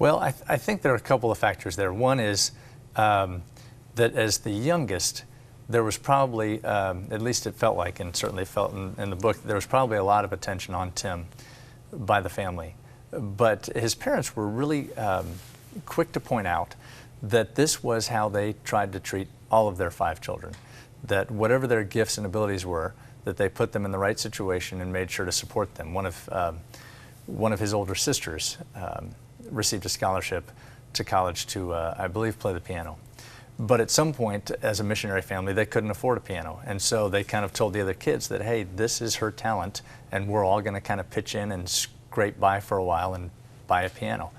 Well, I think there are a couple of factors there. One is that as the youngest, there was probably, at least it felt like, and certainly felt in the book, there was probably a lot of attention on Tim by the family. But his parents were really quick to point out that this was how they tried to treat all of their 5 children, that whatever their gifts and abilities were, that they put them in the right situation and made sure to support them. One of his older sisters received a scholarship to college to, I believe, play the piano. But at some point, as a missionary family, they couldn't afford a piano. And so they kind of told the other kids that, hey, this is her talent, and we're all going to kind of pitch in and scrape by for a while and buy a piano.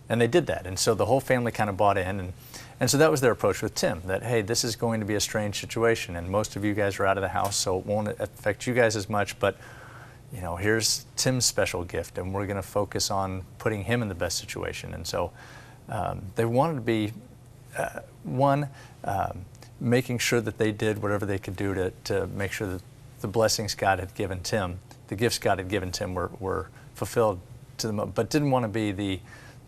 And they did that. And so the whole family kind of bought in. And so that was their approach with Tim, that, hey, this is going to be a strange situation, and most of you guys are out of the house, so it won't affect you guys as much, but you know, here's Tim's special gift, and we're going to focus on putting him in the best situation. And so they wanted to be, making sure that they did whatever they could do to make sure that the blessings God had given Tim, the gifts God had given Tim were fulfilled to them, but didn't want to be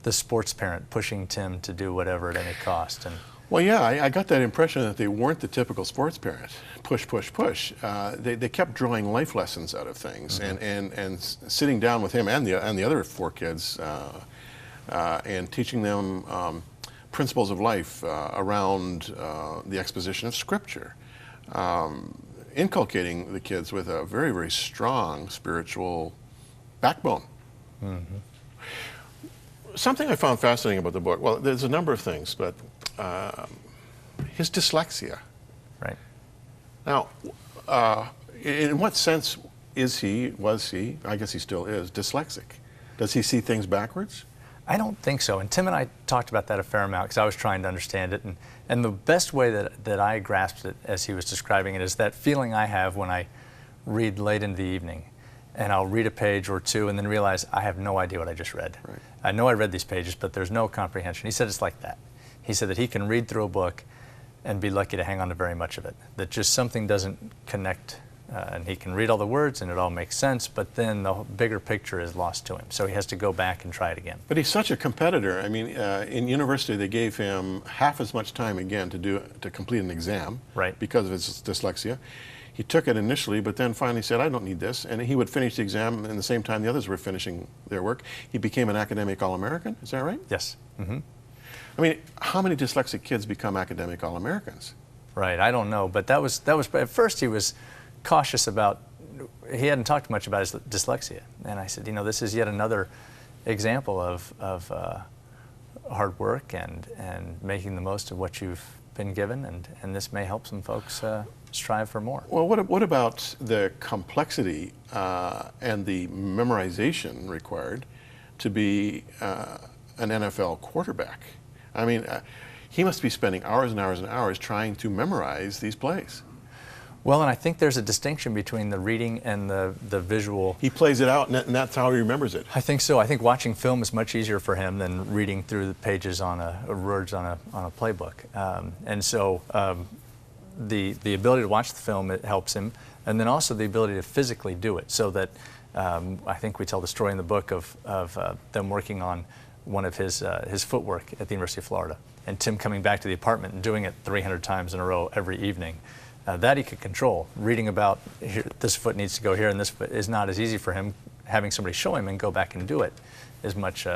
the sports parent pushing Tim to do whatever at any cost. And well, yeah, I got that impression that they weren't the typical sports parent. Push, push, push. They kept drawing life lessons out of things, and sitting down with him and the other 4 kids and teaching them principles of life around the exposition of Scripture, inculcating the kids with a very, very strong spiritual backbone. Something I found fascinating about the book, well, there's a number of things, but his dyslexia. Right. Now, in what sense was he, I guess he still is, dyslexic? Does he see things backwards? I don't think so. And Tim and I talked about that a fair amount because I was trying to understand it. And the best way that I grasped it as he was describing it is that feeling I have when I read late in the evening. And I'll read a page or two and then realize I have no idea what I just read. Right. I know I read these pages, but there's no comprehension. He said it's like that. He said that he can read through a book and be lucky to hang on to very much of it, that just something doesn't connect, and he can read all the words and it all makes sense, but then the bigger picture is lost to him. So he has to go back and try it again. But he's such a competitor. I mean, in university they gave him half as much time again to complete an exam, right, because of his dyslexia. He took it initially, but then finally said, I don't need this. And he would finish the exam in the same time the others were finishing their work. He became an academic All-American, is that right? Yes. Mm-hmm. I mean, how many dyslexic kids become academic All-Americans? Right, I don't know, but that was, at first he was cautious about, he hadn't talked much about his dyslexia. And I said, you know, this is yet another example of hard work and making the most of what you've been given, and this may help some folks strive for more. Well, what about the complexity and the memorization required to be an NFL quarterback? I mean, he must be spending hours and hours and hours trying to memorize these plays. Well, and I think there's a distinction between the reading and the visual. He plays it out, and that's how he remembers it. I think so. I think watching film is much easier for him than reading through the pages on words on a playbook. And so the ability to watch the film, it helps him, and then also the ability to physically do it. So that I think we tell the story in the book of them working on one of his footwork at the University of Florida, and Tim coming back to the apartment and doing it 300 times in a row every evening. That he could control. Reading about here, this foot needs to go here and this foot is not as easy for him. Having somebody show him and go back and do it is much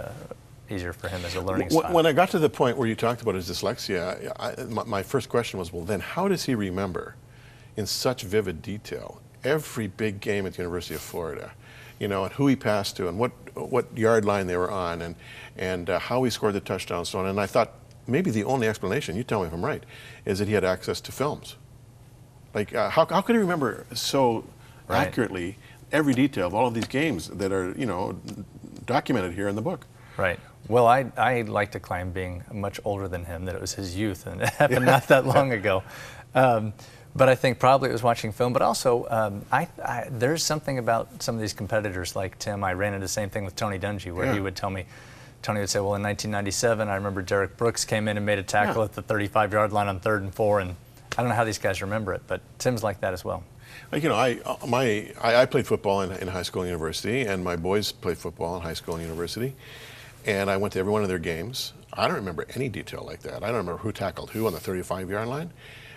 easier for him as a learning style. When I got to the point where you talked about his dyslexia, my first question was, well, then how does he remember in such vivid detail every big game at the University of Florida? You know, and who he passed to and what yard line they were on and how he scored the touchdown so on. And I thought maybe the only explanation, you tell me if I'm right, is that he had access to films. Like, how could he remember so accurately every detail of all of these games that are, you know, documented here in the book? Right. Well, I like to claim, being much older than him, that it was his youth, and it happened not that long ago. But I think probably it was watching film. But also, there's something about some of these competitors like Tim. I ran into the same thing with Tony Dungy, where he would tell me, Tony would say, well, in 1997, I remember Derek Brooks came in and made a tackle at the 35-yard line on 3rd and 4, and I don't know how these guys remember it, but Tim's like that as well. Like, you know, I played football in high school and university, and my boys played football in high school and university. and I went to every one of their games. I don't remember any detail like that. I don't remember who tackled who on the 35-yard line.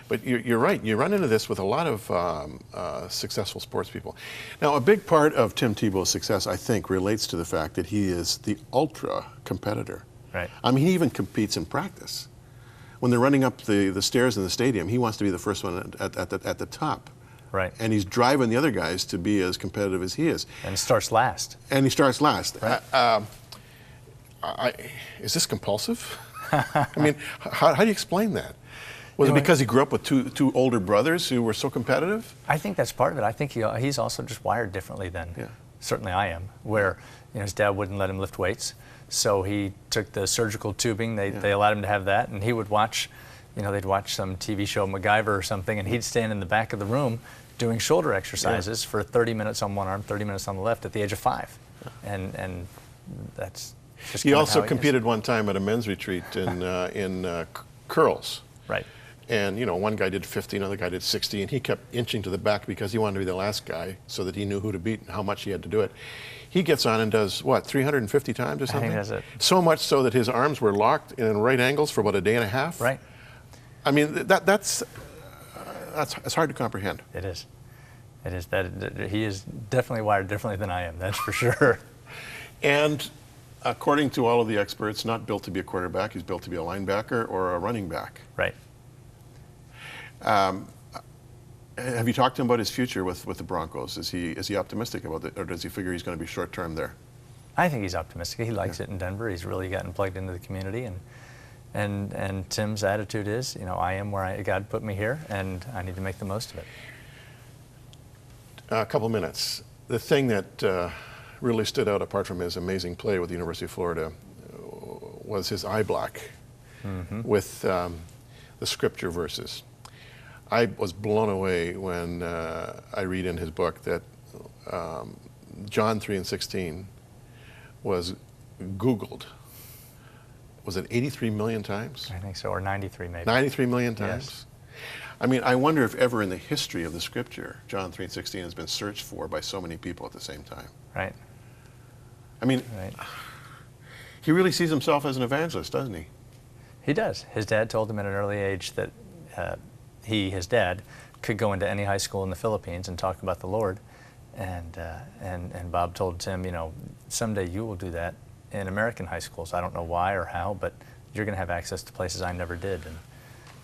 But you're right. You run into this with a lot of successful sports people. Now, a big part of Tim Tebow's success, I think, relates to the fact that he is the ultra competitor. Right. I mean, he even competes in practice. When they're running up the stairs in the stadium, he wants to be the first one at the top. Right. And he's driving the other guys to be as competitive as he is. And he starts last. Right. Is this compulsive? I mean, how do you explain that? Was it because he grew up with two older brothers who were so competitive? I think that's part of it. I think he's also just wired differently than certainly I am, where his dad wouldn't let him lift weights. So he took the surgical tubing. They allowed him to have that, and he would watch, they'd watch some TV show, MacGyver or something, and he'd stand in the back of the room doing shoulder exercises for 30 minutes on one arm, 30 minutes on the left at the age of 5. And that's just He also competed one time at a men's retreat in curls. Right. And, one guy did 50, another guy did 60, and he kept inching to the back because he wanted to be the last guy so that he knew who to beat and how much he had to do it. He gets on and does, 350 times or something? I think that's it. So much so that his arms were locked in right angles for about a day and a half. Right. I mean, that's it's hard to comprehend. It is. It is. That he is definitely wired differently than I am, that's for sure. And according to all of the experts, not built to be a quarterback, he's built to be a linebacker or a running back. Right. Have you talked to him about his future with the Broncos? Is he optimistic about it, or does he figure he's going to be short term there? I think he's optimistic. He likes it in Denver. He's really gotten plugged into the community, and Tim's attitude is, I am where God put me here, and I need to make the most of it. A couple minutes. The thing that really stood out, apart from his amazing play with the University of Florida, was his eye block with the scripture verses. I was blown away when I read in his book that John 3:16 was Googled. Was it 83 million times? I think so, or 93 maybe. 93 million times? Yes. I mean, I wonder if ever in the history of the scripture, John 3:16 has been searched for by so many people at the same time. Right. I mean, right. He really sees himself as an evangelist, doesn't he? He does. His dad told him at an early age that his dad, could go into any high school in the Philippines and talk about the Lord. And Bob told Tim, someday you will do that in American high schools. I don't know why or how, but you're going to have access to places I never did.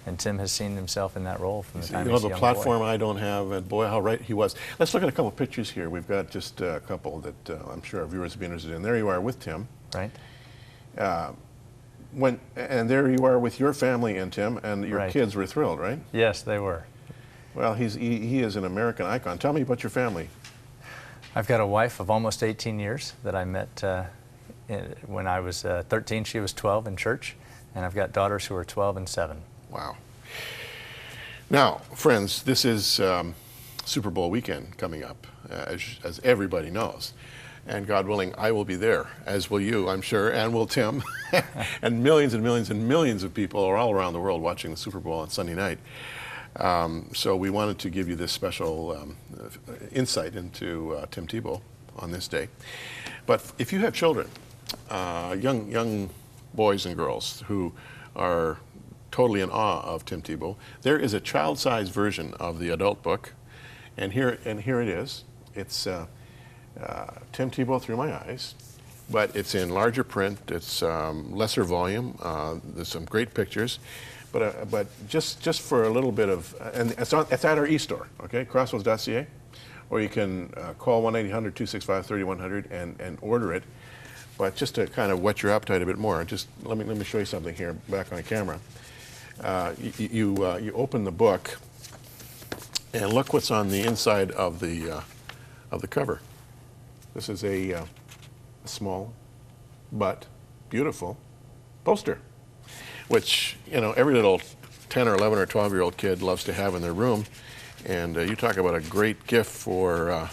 And Tim has seen himself in that role from the time he was a young boy. The platform I don't have, and boy, how right he was. Let's look at a couple of pictures here. We've got just a couple that I'm sure our viewers will be interested in. There you are with Tim. Right. And there you are with your family and Tim, and your kids were thrilled, right? Yes, they were. Well, he is an American icon. Tell me about your family. I've got a wife of almost 18 years that I met when I was 13. She was 12 in church, and I've got daughters who are 12 and 7. Wow. Now, friends, this is Super Bowl weekend coming up, as everybody knows. And God willing, I will be there, as will you, I'm sure, and will Tim, and millions and millions and millions of people are all around the world watching the Super Bowl on Sunday night. So we wanted to give you this special insight into Tim Tebow on this day. But if you have children, young boys and girls who are totally in awe of Tim Tebow, there is a child-sized version of the adult book, and here it is. It's Tim Tebow Through My Eyes, but it's in larger print. It's lesser volume. There's some great pictures, but just for a little bit of, and it's at our e-store, okay, Crossroads.ca, or you can call 1-800-265-3100 and order it. But just to kind of whet your appetite a bit more, just let me show you something here back on camera. You open the book, and look what's on the inside of the cover. This is a small but beautiful poster, which every little 10 or 11 or 12-year-old kid loves to have in their room. And you talk about a great gift for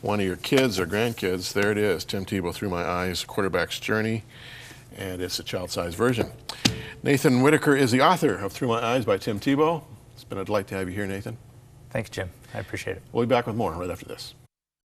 one of your kids or grandkids. There it is, Tim Tebow Through My Eyes, Quarterback's Journey, and it's a child-sized version. Nathan Whitaker is the author of Through My Eyes by Tim Tebow. It's been a delight to have you here, Nathan. Thanks, Jim. I appreciate it. We'll be back with more right after this.